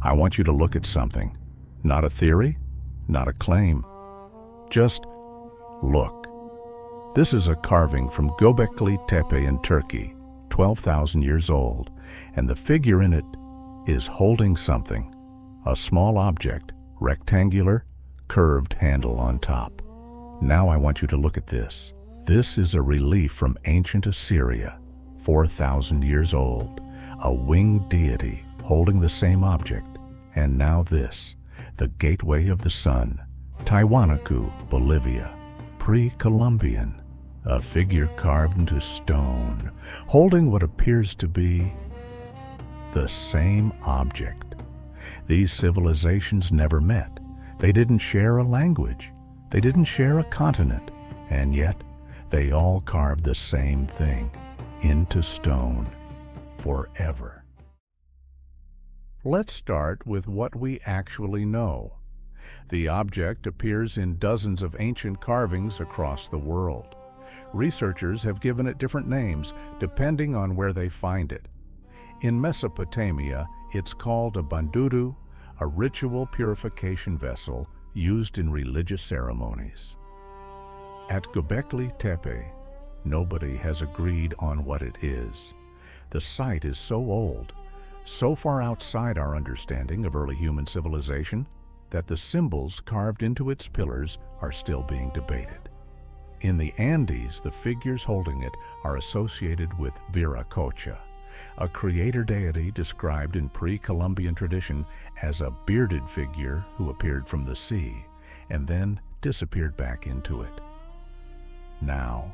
I want you to look at something. Not a theory, not a claim. Just look. This is a carving from Gobekli Tepe in Turkey, 12,000 years old, and the figure in it is holding something, a small object, rectangular, curved handle on top. Now I want you to look at this. This is a relief from ancient Assyria, 4,000 years old, a winged deity holding the same object. And now this, the gateway of the sun, Tiwanaku, Bolivia, pre-Columbian, a figure carved into stone, holding what appears to be the same object. These civilizations never met. They didn't share a language. They didn't share a continent. And yet, they all carved the same thing into stone forever. Let's start with what we actually know. The object appears in dozens of ancient carvings across the world. Researchers have given it different names depending on where they find it. In Mesopotamia, it's called a bandudu, a ritual purification vessel used in religious ceremonies. At Gobekli Tepe, nobody has agreed on what it is. The site is so old, so far outside our understanding of early human civilization, that the symbols carved into its pillars are still being debated. In the Andes, the figures holding it are associated with Viracocha, a creator deity described in pre-Columbian tradition as a bearded figure who appeared from the sea and then disappeared back into it. Now,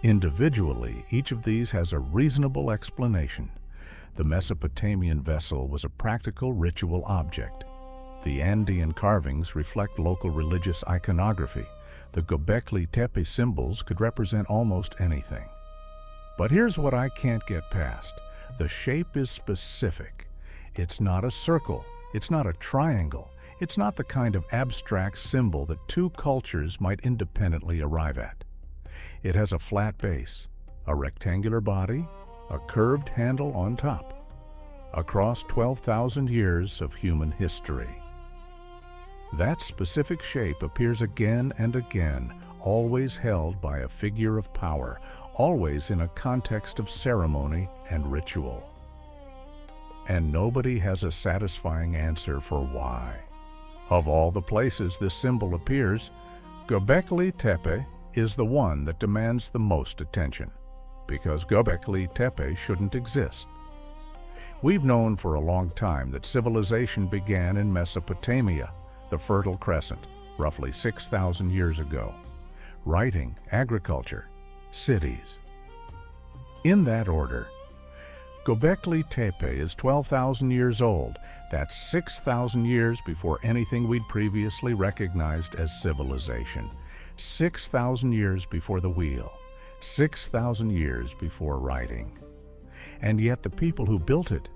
individually, each of these has a reasonable explanation. The Mesopotamian vessel was a practical ritual object. The Andean carvings reflect local religious iconography. The Gobekli Tepe symbols could represent almost anything. But here's what I can't get past. The shape is specific. It's not a circle. It's not a triangle. It's not the kind of abstract symbol that two cultures might independently arrive at. It has a flat base, a rectangular body, a curved handle on top, across 12,000 years of human history. That specific shape appears again and again, always held by a figure of power, always in a context of ceremony and ritual. And nobody has a satisfying answer for why. Of all the places this symbol appears, Gobekli Tepe is the one that demands the most attention, because Gobekli Tepe shouldn't exist. We've known for a long time that civilization began in Mesopotamia, the Fertile Crescent, roughly 6,000 years ago. Writing, agriculture, cities. In that order, Gobekli Tepe is 12,000 years old. That's 6,000 years before anything we'd previously recognized as civilization. 6,000 years before the wheel. 6,000 years before writing. And yet the people who built it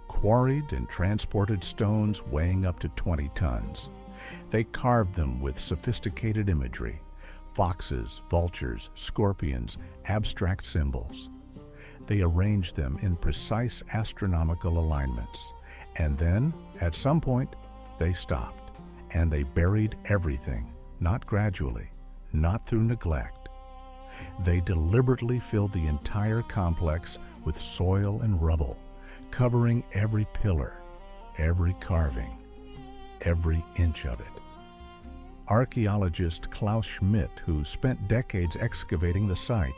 quarried and transported stones weighing up to 20 tons. They carved them with sophisticated imagery, foxes, vultures, scorpions, abstract symbols. They arranged them in precise astronomical alignments. And then, at some point, they stopped, and they buried everything, not gradually, not through neglect. They deliberately filled the entire complex with soil and rubble, covering every pillar, every carving, every inch of it. Archaeologist Klaus Schmidt, who spent decades excavating the site,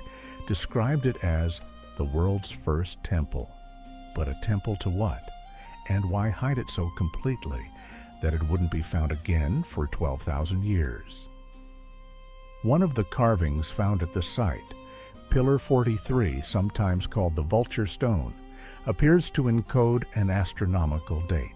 described it as the world's first temple. But a temple to what? And why hide it so completely that it wouldn't be found again for 12,000 years? One of the carvings found at the site, Pillar 43, sometimes called the Vulture Stone, appears to encode an astronomical date.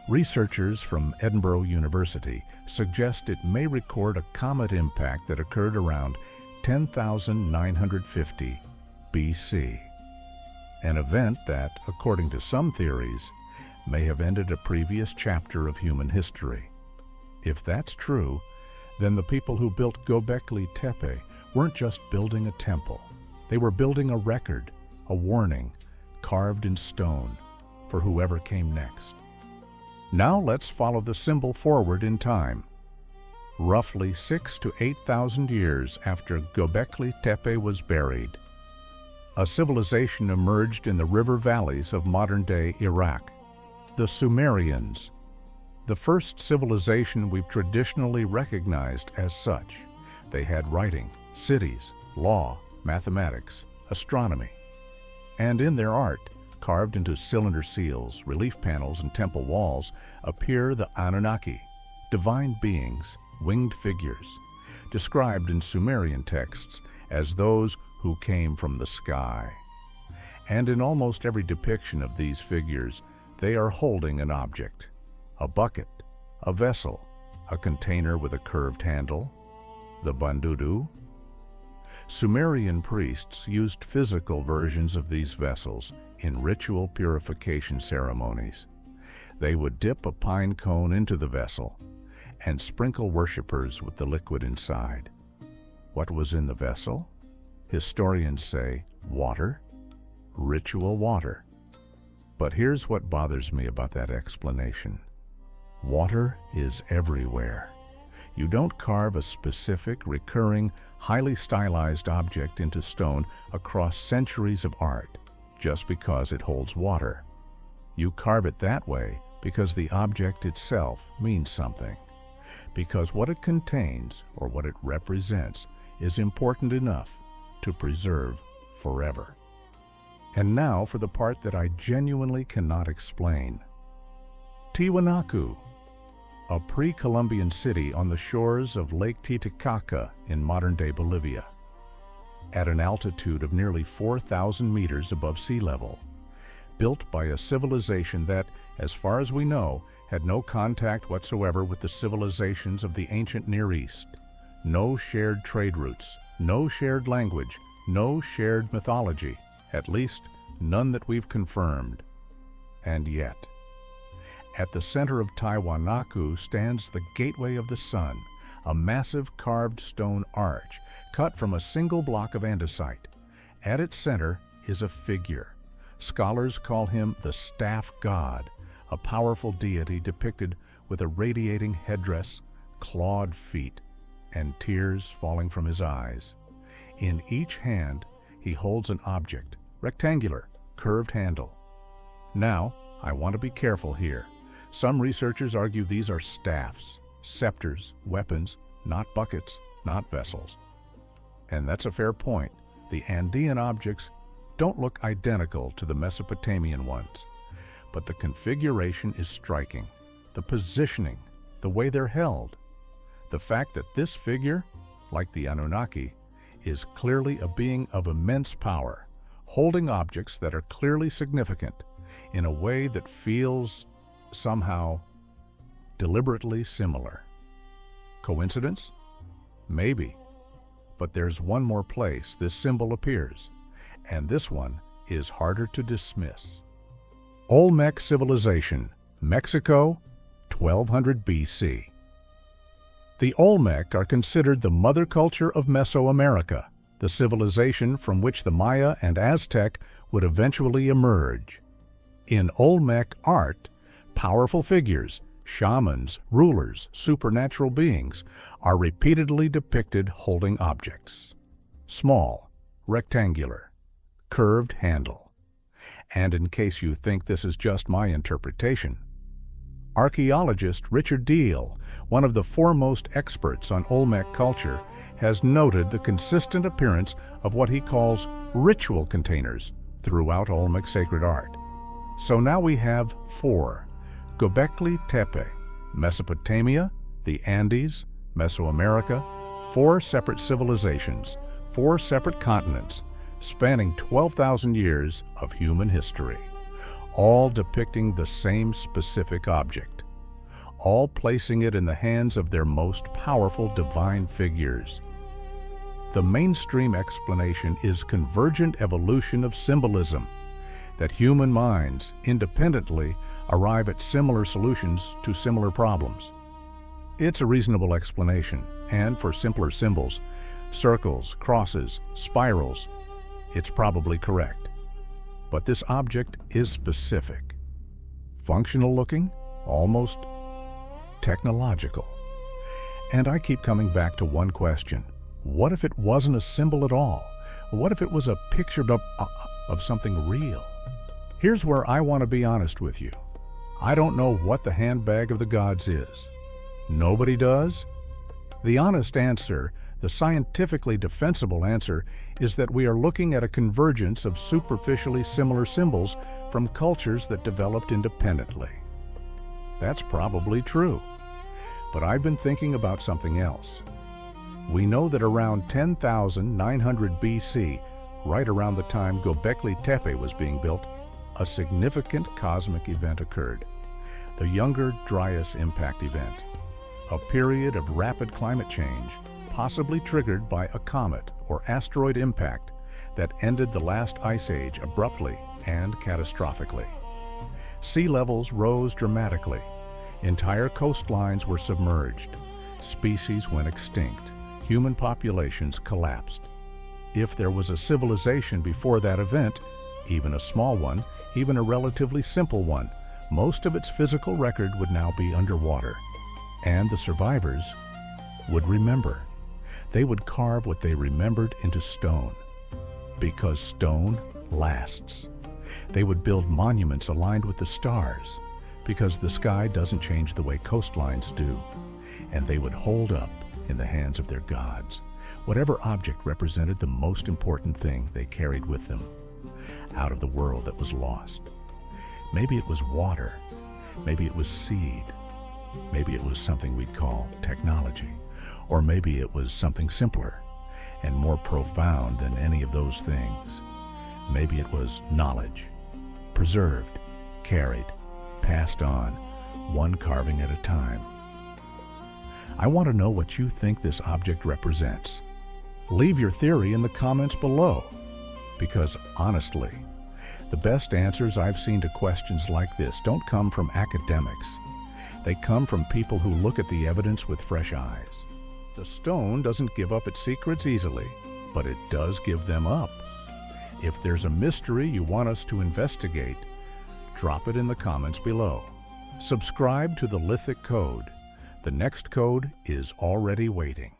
Researchers from Edinburgh University suggest it may record a comet impact that occurred around 10,950 BC, an event that, according to some theories, may have ended a previous chapter of human history. If that's true, then the people who built Gobekli Tepe weren't just building a temple. They were building a record, a warning, carved in stone, for whoever came next. Now let's follow the symbol forward in time. Roughly 6,000 to 8,000 years after Gobekli Tepe was buried, a civilization emerged in the river valleys of modern-day Iraq, the Sumerians, the first civilization we've traditionally recognized as such. They had writing, cities, law, mathematics, astronomy, and in their art, carved into cylinder seals, relief panels, and temple walls, appear the Anunnaki, divine beings, winged figures, described in Sumerian texts as those who came from the sky. And in almost every depiction of these figures, they are holding an object, a bucket, a vessel, a container with a curved handle, the bandudu. Sumerian priests used physical versions of these vessels in ritual purification ceremonies. They would dip a pine cone into the vessel and sprinkle worshippers with the liquid inside. What was in the vessel? Historians say water, ritual water. But here's what bothers me about that explanation. Water is everywhere. You don't carve a specific, recurring, highly stylized object into stone across centuries of art just because it holds water. You carve it that way because the object itself means something, because what it contains or what it represents is important enough to preserve forever. And now for the part that I genuinely cannot explain. Tiwanaku, a pre-Columbian city on the shores of Lake Titicaca in modern-day Bolivia, at an altitude of nearly 4,000 meters above sea level, built by a civilization that, as far as we know, had no contact whatsoever with the civilizations of the ancient Near East, no shared trade routes, no shared language, no shared mythology, at least none that we've confirmed. And yet, at the center of Tiwanaku stands the Gateway of the Sun, a massive carved stone arch cut from a single block of andesite. At its center is a figure. Scholars call him the Staff God, a powerful deity depicted with a radiating headdress, clawed feet, and tears falling from his eyes. In each hand, he holds an object, rectangular, curved handle. Now, I want to be careful here. Some researchers argue these are staffs, scepters, weapons, not buckets, not vessels. And that's a fair point. The Andean objects don't look identical to the Mesopotamian ones, but the configuration is striking. The positioning, the way they're held, the fact that this figure, like the Anunnaki, is clearly a being of immense power, holding objects that are clearly significant in a way that feels somehow deliberately similar. Coincidence? Maybe. But there's one more place this symbol appears, and this one is harder to dismiss. Olmec civilization, Mexico, 1200 BC. The Olmec are considered the mother culture of Mesoamerica, the civilization from which the Maya and Aztec would eventually emerge. In Olmec art, powerful figures, shamans, rulers, supernatural beings, are repeatedly depicted holding objects. Small, rectangular, curved handle. And in case you think this is just my interpretation, archaeologist Richard Deal, one of the foremost experts on Olmec culture, has noted the consistent appearance of what he calls ritual containers throughout Olmec sacred art. So now we have 4. Gobekli Tepe, Mesopotamia, the Andes, Mesoamerica, 4 separate civilizations, 4 separate continents, spanning 12,000 years of human history, all depicting the same specific object, all placing it in the hands of their most powerful divine figures. The mainstream explanation is convergent evolution of symbolism, that human minds independently arrive at similar solutions to similar problems. It's a reasonable explanation, and for simpler symbols, circles, crosses, spirals, it's probably correct. But this object is specific. functional looking, almost technological. And I keep coming back to one question. What if it wasn't a symbol at all? What if it was a picture of something real? Here's where I want to be honest with you. I don't know what the handbag of the gods is. Nobody does? The honest answer, the scientifically defensible answer, is that we are looking at a convergence of superficially similar symbols from cultures that developed independently. That's probably true. But I've been thinking about something else. We know that around 10,900 BC, right around the time Gobekli Tepe was being built, a significant cosmic event occurred. The Younger Dryas impact event, a period of rapid climate change, possibly triggered by a comet or asteroid impact that ended the last ice age abruptly and catastrophically. Sea levels rose dramatically. Entire coastlines were submerged. Species went extinct. Human populations collapsed. If there was a civilization before that event, even a small one, even a relatively simple one, most of its physical record would now be underwater. And the survivors would remember. They would carve what they remembered into stone, because stone lasts. They would build monuments aligned with the stars, because the sky doesn't change the way coastlines do. And they would hold up in the hands of their gods whatever object represented the most important thing they carried with them out of the world that was lost. Maybe it was water, maybe it was seed, maybe it was something we'd call technology, or maybe it was something simpler and more profound than any of those things. Maybe it was knowledge, preserved, carried, passed on, one carving at a time. I want to know what you think this object represents. Leave your theory in the comments below, because honestly, the best answers I've seen to questions like this don't come from academics. They come from people who look at the evidence with fresh eyes. The stone doesn't give up its secrets easily, but it does give them up. If there's a mystery you want us to investigate, drop it in the comments below. Subscribe to the Lithic Code. The next code is already waiting.